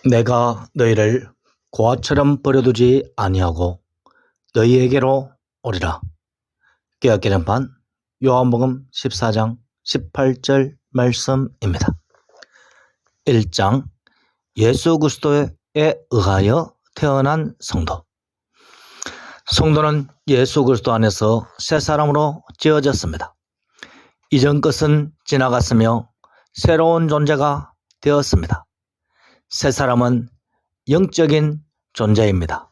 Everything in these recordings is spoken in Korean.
내가 너희를 고아처럼 버려두지 아니하고 너희에게로 오리라. 깨어있기는 반 요한복음 14장 18절 말씀입니다. 1장 예수 그리스도에 의하여 태어난 성도. 성도는 예수 그리스도 안에서 새 사람으로 지어졌습니다. 이전 것은 지나갔으며 새로운 존재가 되었습니다. 새 사람은 영적인 존재입니다.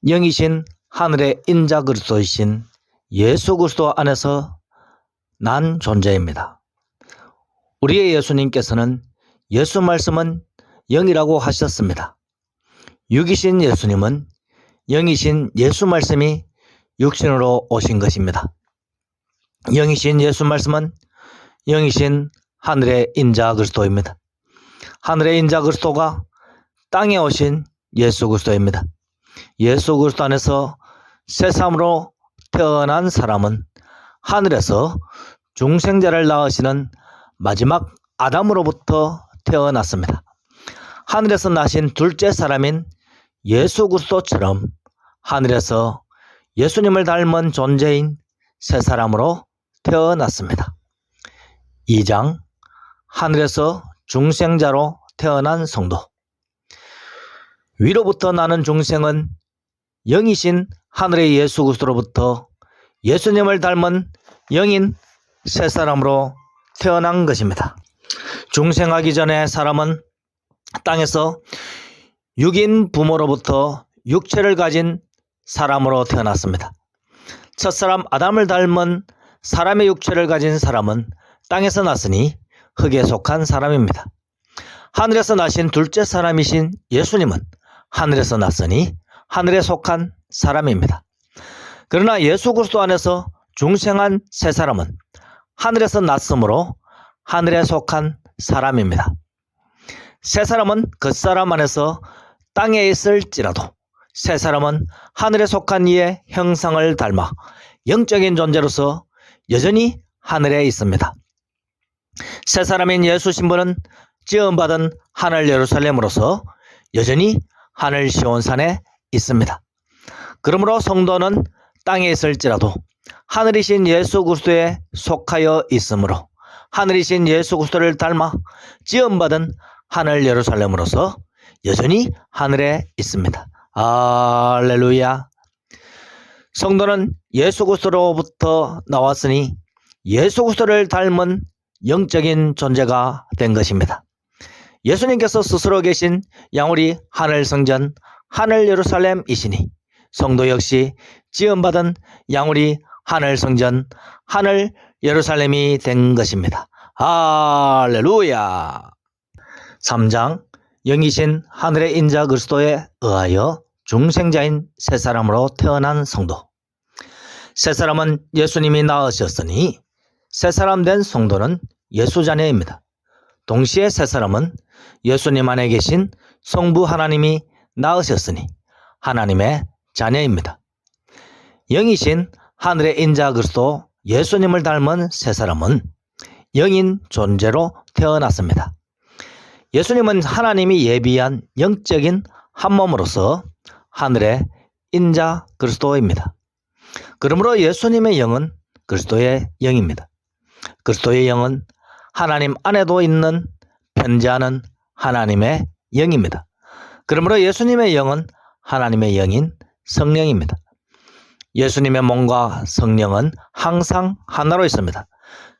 영이신 하늘의 인자 그리스도이신 예수 그리스도 안에서 난 존재입니다. 우리의 예수님께서는 예수 말씀은 영이라고 하셨습니다. 육이신 예수님은 영이신 예수 말씀이 육신으로 오신 것입니다. 영이신 예수 말씀은 영이신 하늘의 인자 그리스도입니다. 하늘의 인자 그리스도가 땅에 오신 예수 그리스도입니다. 예수 그리스도 안에서 새 사람으로 태어난 사람은 하늘에서 중생자를 낳으시는 마지막 아담으로부터 태어났습니다. 하늘에서 나신 둘째 사람인 예수 그리스도처럼 하늘에서 예수님을 닮은 존재인 새 사람으로 태어났습니다. 2장 하늘에서 중생자로 태어난 성도. 위로부터 나는 중생은 영이신 하늘의 예수 그리스도로부터 예수님을 닮은 영인 새 사람으로 태어난 것입니다. 중생하기 전에 사람은 땅에서 육인 부모로부터 육체를 가진 사람으로 태어났습니다. 첫사람 아담을 닮은 사람의 육체를 가진 사람은 땅에서 났으니 흙에 속한 사람입니다. 하늘에서 나신 둘째 사람이신 예수님은 하늘에서 났으니 하늘에 속한 사람입니다. 그러나 예수 그리스도 안에서 중생한 새 사람은 하늘에서 났으므로 하늘에 속한 사람입니다. 새 사람은 그 사람 안에서 땅에 있을지라도 새 사람은 하늘에 속한 이의 형상을 닮아 영적인 존재로서 여전히 하늘에 있습니다. 새 사람인 예수 신부는 지음받은 하늘 예루살렘으로서 여전히 하늘 시온산에 있습니다. 그러므로 성도는 땅에 있을지라도 하늘이신 예수 그리스도에 속하여 있으므로 하늘이신 예수 그리스도를 닮아 지음받은 하늘 예루살렘으로서 여전히 하늘에 있습니다. 할렐루야. 성도는 예수 그리스도로부터 나왔으니 예수 그리스도를 닮은 영적인 존재가 된 것입니다. 예수님께서 스스로 계신 양우리 하늘 성전 하늘 예루살렘이시니 성도 역시 지음받은 양우리 하늘 성전 하늘 예루살렘이 된 것입니다. 할렐루야. 3장 영이신 하늘의 인자 그리스도에 의하여 중생자인 새 사람으로 태어난 성도. 새 사람은 예수님이 낳으셨으니 새 사람 된 성도는 예수 자녀입니다. 동시에 새 사람은 예수님 안에 계신 성부 하나님이 낳으셨으니 하나님의 자녀입니다. 영이신 하늘의 인자 그리스도 예수님을 닮은 새 사람은 영인 존재로 태어났습니다. 예수님은 하나님이 예비한 영적인 한 몸으로서 하늘의 인자 그리스도입니다. 그러므로 예수님의 영은 그리스도의 영입니다. 그리스도의 영은 하나님 안에도 있는 편재하는 하나님의 영입니다. 그러므로 예수님의 영은 하나님의 영인 성령입니다. 예수님의 몸과 성령은 항상 하나로 있습니다.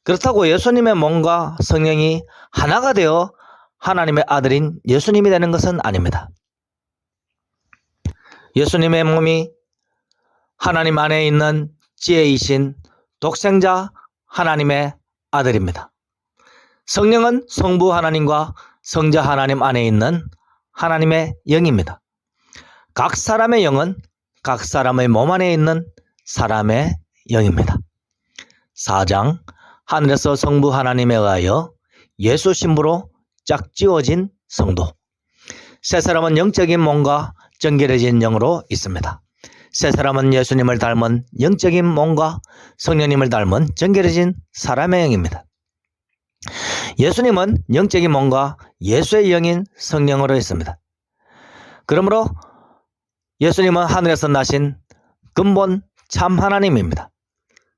그렇다고 예수님의 몸과 성령이 하나가 되어 하나님의 아들인 예수님이 되는 것은 아닙니다. 예수님의 몸이 하나님 안에 있는 지혜이신 독생자 하나님의 아들입니다. 성령은 성부 하나님과 성자 하나님 안에 있는 하나님의 영입니다. 각 사람의 영은 각 사람의 몸 안에 있는 사람의 영입니다. 4장 하늘에서 성부 하나님에 의하여 예수 신부로 짝지어진 성도. 새 사람은 영적인 몸과 정결해진 영으로 있습니다. 새 사람은 예수님을 닮은 영적인 몸과 성령님을 닮은 정결해진 사람의 영입니다. 예수님은 영적인 몸과 예수의 영인 성령으로 있습니다. 그러므로 예수님은 하늘에서 나신 근본 참 하나님입니다.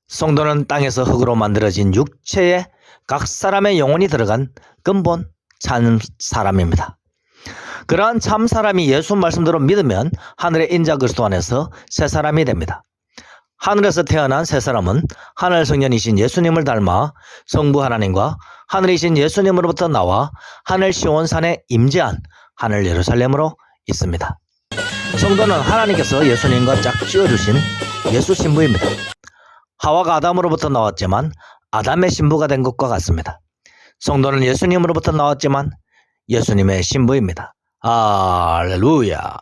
성도는 땅에서 흙으로 만들어진 육체에 각 사람의 영혼이 들어간 근본 참 사람입니다. 그러한 참 사람이 예수 말씀대로 믿으면 하늘의 인자 그리스도 안에서 새 사람이 됩니다. 하늘에서 태어난 새 사람은 하늘 성년이신 예수님을 닮아 성부 하나님과 하늘이신 예수님으로부터 나와 하늘 시온산에 임재한 하늘 예루살렘으로 있습니다. 성도는 하나님께서 예수님과 짝지어 주신 예수 신부입니다. 하와가 아담으로부터 나왔지만 아담의 신부가 된 것과 같습니다. 성도는 예수님으로부터 나왔지만 예수님의 신부입니다. 할렐루야.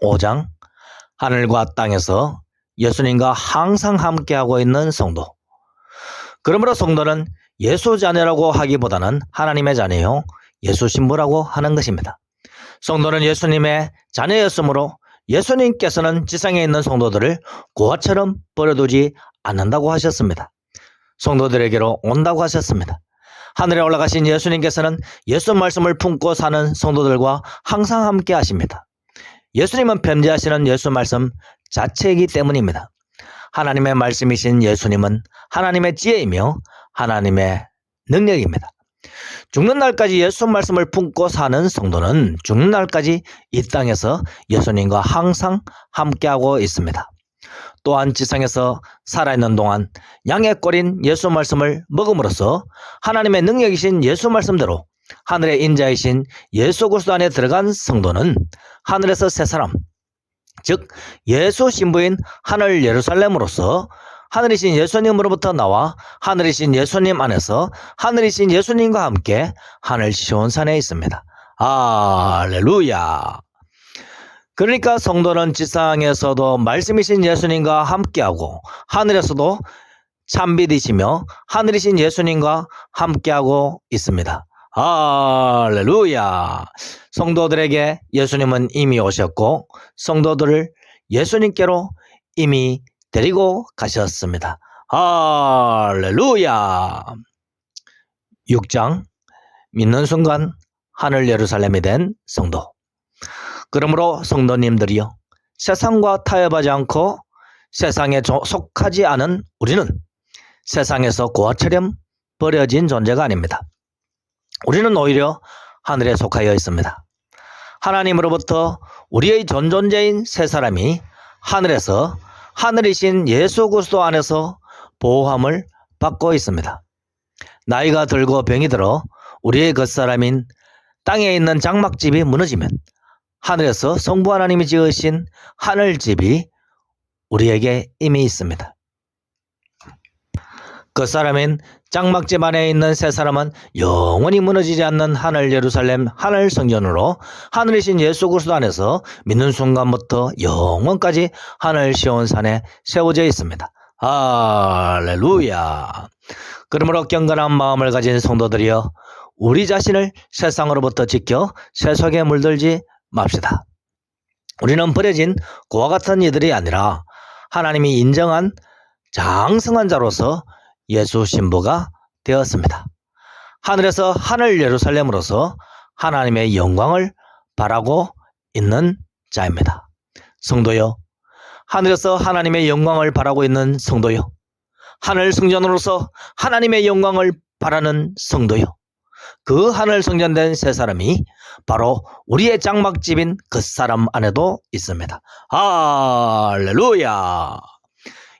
5장 하늘과 땅에서 예수님과 항상 함께하고 있는 성도. 그러므로 성도는 예수 자녀라고 하기보다는 하나님의 자녀요 예수 신부라고 하는 것입니다. 성도는 예수님의 자녀였으므로 예수님께서는 지상에 있는 성도들을 고아처럼 버려두지 않는다고 하셨습니다. 성도들에게로 온다고 하셨습니다. 하늘에 올라가신 예수님께서는 예수 말씀을 품고 사는 성도들과 항상 함께 하십니다. 예수님은 편지하시는 예수 말씀 자체이기 때문입니다. 하나님의 말씀이신 예수님은 하나님의 지혜이며 하나님의 능력입니다. 죽는 날까지 예수 말씀을 품고 사는 성도는 죽는 날까지 이 땅에서 예수님과 항상 함께하고 있습니다. 또한 지상에서 살아있는 동안 양의 꼴인 예수 말씀을 먹음으로써 하나님의 능력이신 예수 말씀대로 하늘의 인자이신 예수 그리스도 안에 들어간 성도는 하늘에서 새 사람, 즉 예수 신부인 하늘 예루살렘으로서 하늘이신 예수님으로부터 나와 하늘이신 예수님 안에서 하늘이신 예수님과 함께 하늘 시온산에 있습니다. 할렐루야. 그러니까 성도는 지상에서도 말씀이신 예수님과 함께하고 하늘에서도 참빛이시며 하늘이신 예수님과 함께하고 있습니다. 할렐루야. 성도들에게 예수님은 이미 오셨고 성도들을 예수님께로 이미 데리고 가셨습니다. 할렐루야. 6장 믿는 순간 하늘 예루살렘이 된 성도. 그러므로 성도님들이여 세상과 타협하지 않고 세상에 속하지 않은 우리는 세상에서 고아처럼 버려진 존재가 아닙니다. 우리는 오히려 하늘에 속하여 있습니다. 하나님으로부터 우리의 전존재인 새 사람이 하늘에서 하늘이신 예수 그리스도 안에서 보호함을 받고 있습니다. 나이가 들고 병이 들어 우리의 겉사람인 땅에 있는 장막집이 무너지면 하늘에서 성부 하나님이 지으신 하늘집이 우리에게 이미 있습니다. 겉사람인 장막집 안에 있는 새 사람은 영원히 무너지지 않는 하늘 예루살렘 하늘 성전으로 하늘이신 예수 그리스도 안에서 믿는 순간부터 영원까지 하늘 시온산에 세워져 있습니다. 할렐루야. 그러므로 경건한 마음을 가진 성도들이여 우리 자신을 세상으로부터 지켜 세속에 물들지 맙시다. 우리는 버려진 고와 같은 이들이 아니라 하나님이 인정한 장성한 자로서 예수 신부가 되었습니다. 하늘에서 하늘 예루살렘으로서 하나님의 영광을 바라고 있는 자입니다. 성도여, 하늘에서 하나님의 영광을 바라고 있는 성도여, 하늘 성전으로서 하나님의 영광을 바라는 성도여, 그 하늘 성전된 새 사람이 바로 우리의 장막집인 그 사람 안에도 있습니다. 할렐루야.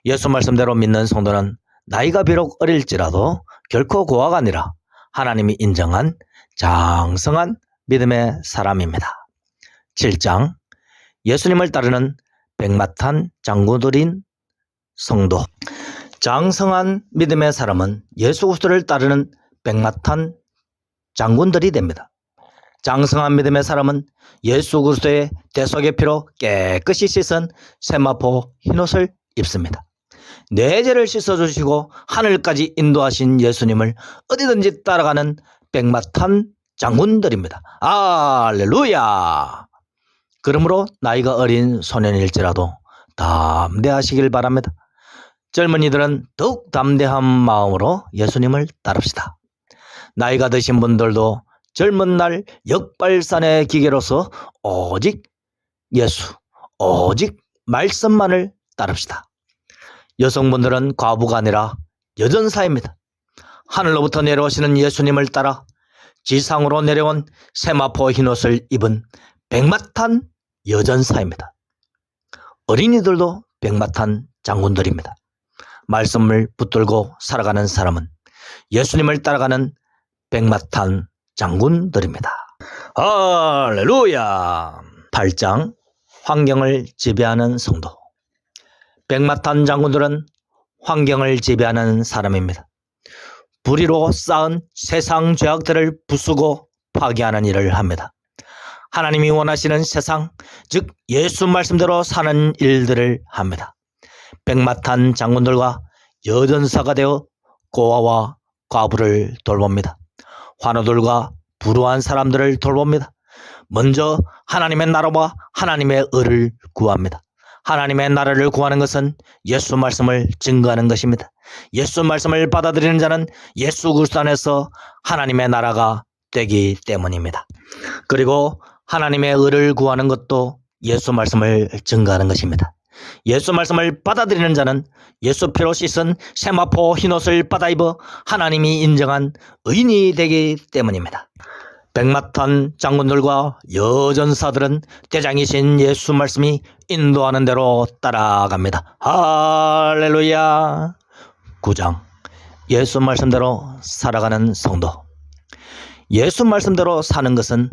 예수 말씀대로 믿는 성도는 나이가 비록 어릴지라도 결코 고아가 아니라 하나님이 인정한 장성한 믿음의 사람입니다. 7장 예수님을 따르는 백마탄 장군들인 성도. 장성한 믿음의 사람은 예수 그리스도를 따르는 백마탄 장군들이 됩니다. 장성한 믿음의 사람은 예수 그리스도의 대속의 피로 깨끗이 씻은 세마포 흰옷을 입습니다. 내 죄를 씻어주시고 하늘까지 인도하신 예수님을 어디든지 따라가는 백마탄 장군들입니다. 할렐루야. 그러므로 나이가 어린 소년일지라도 담대하시길 바랍니다. 젊은이들은 더욱 담대한 마음으로 예수님을 따릅시다. 나이가 드신 분들도 젊은 날 역발산의 기계로서 오직 예수, 오직 말씀만을 따릅시다. 여성분들은 과부가 아니라 여전사입니다. 하늘로부터 내려오시는 예수님을 따라 지상으로 내려온 세마포 흰옷을 입은 백마탄 여전사입니다. 어린이들도 백마탄 장군들입니다. 말씀을 붙들고 살아가는 사람은 예수님을 따라가는 백마탄 장군들입니다. 할렐루야! 8장 환경을 지배하는 성도. 백마탄 장군들은 환경을 지배하는 사람입니다. 불의로 쌓은 세상 죄악들을 부수고 파괴하는 일을 합니다. 하나님이 원하시는 세상, 즉 예수 말씀대로 사는 일들을 합니다. 백마탄 장군들과 여전사가 되어 고아와 과부를 돌봅니다. 환우들과 불우한 사람들을 돌봅니다. 먼저 하나님의 나라와 하나님의 의를 구합니다. 하나님의 나라를 구하는 것은 예수 말씀을 증거하는 것입니다. 예수 말씀을 받아들이는 자는 예수 그리스도 안에서 하나님의 나라가 되기 때문입니다. 그리고 하나님의 의를 구하는 것도 예수 말씀을 증거하는 것입니다. 예수 말씀을 받아들이는 자는 예수 피로 씻은 세마포 흰옷을 받아 입어 하나님이 인정한 의인이 되기 때문입니다. 백마탄 장군들과 여전사들은 대장이신 예수 말씀이 인도하는 대로 따라갑니다. 할렐루야. 9장 예수 말씀대로 살아가는 성도. 예수 말씀대로 사는 것은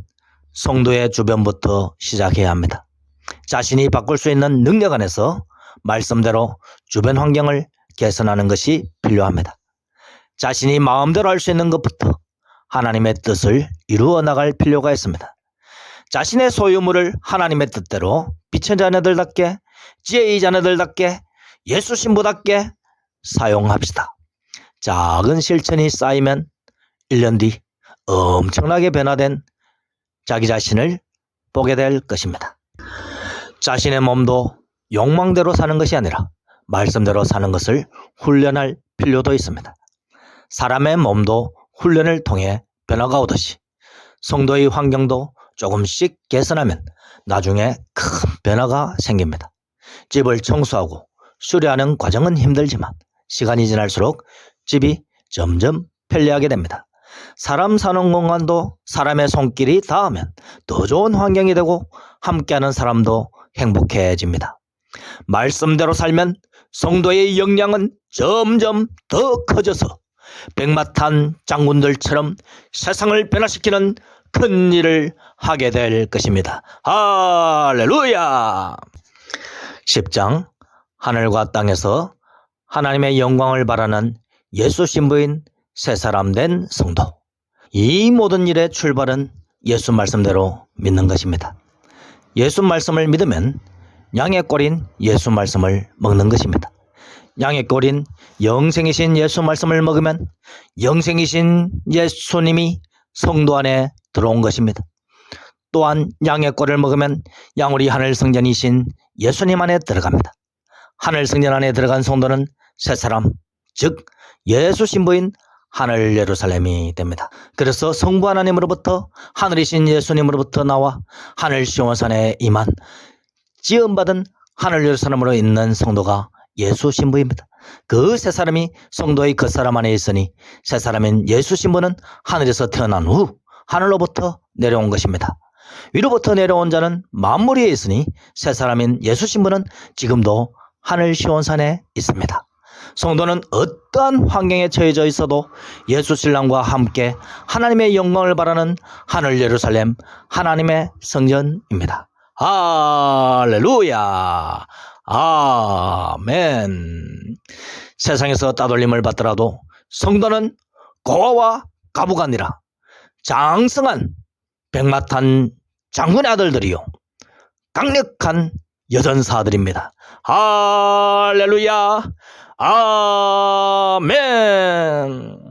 성도의 주변부터 시작해야 합니다. 자신이 바꿀 수 있는 능력 안에서 말씀대로 주변 환경을 개선하는 것이 필요합니다. 자신이 마음대로 할 수 있는 것부터 하나님의 뜻을 이루어 나갈 필요가 있습니다. 자신의 소유물을 하나님의 뜻대로 빛의 자녀들답게, 지혜의 자녀들답게, 예수 신부답게 사용합시다. 작은 실천이 쌓이면 1년 뒤 엄청나게 변화된 자기 자신을 보게 될 것입니다. 자신의 몸도 욕망대로 사는 것이 아니라 말씀대로 사는 것을 훈련할 필요도 있습니다. 사람의 몸도 훈련을 통해 변화가 오듯이 성도의 환경도 조금씩 개선하면 나중에 큰 변화가 생깁니다. 집을 청소하고 수리하는 과정은 힘들지만 시간이 지날수록 집이 점점 편리하게 됩니다. 사람 사는 공간도 사람의 손길이 닿으면 더 좋은 환경이 되고 함께하는 사람도 행복해집니다. 말씀대로 살면 성도의 역량은 점점 더 커져서 백마탄 장군들처럼 세상을 변화시키는 큰 일을 하게 될 것입니다. 할렐루야! 10장 하늘과 땅에서 하나님의 영광을 바라는 예수 신부인 새 사람 된 성도. 이 모든 일의 출발은 예수 말씀대로 믿는 것입니다. 예수 말씀을 믿으면 양의 꼴인 예수 말씀을 먹는 것입니다. 양의 꼴인 영생이신 예수 말씀을 먹으면 영생이신 예수님이 성도 안에 들어온 것입니다. 또한 양의 꼴을 먹으면 양우리 하늘 성전이신 예수님 안에 들어갑니다. 하늘 성전 안에 들어간 성도는 새 사람, 즉 예수 신부인 하늘 예루살렘이 됩니다. 그래서 성부 하나님으로부터 하늘이신 예수님으로부터 나와 하늘 시온산에 임한 지음받은 하늘 예루살렘으로 있는 성도가 예수 신부입니다. 그 새 사람이 성도의 그 사람 안에 있으니 새 사람인 예수 신부는 하늘에서 태어난 후 하늘로부터 내려온 것입니다. 위로부터 내려온 자는 만물 위에 있으니 새 사람인 예수 신부는 지금도 하늘 시온산에 있습니다. 성도는 어떠한 환경에 처해져 있어도 예수 신랑과 함께 하나님의 영광을 바라는 하늘 예루살렘 하나님의 성전입니다. 할렐루야! 아멘. 세상에서 따돌림을 받더라도 성도는 고아와 과부가 아니라 장성한 백마탄 장군의 아들들이요 강력한 여전사들입니다. 할렐루야! 아멘.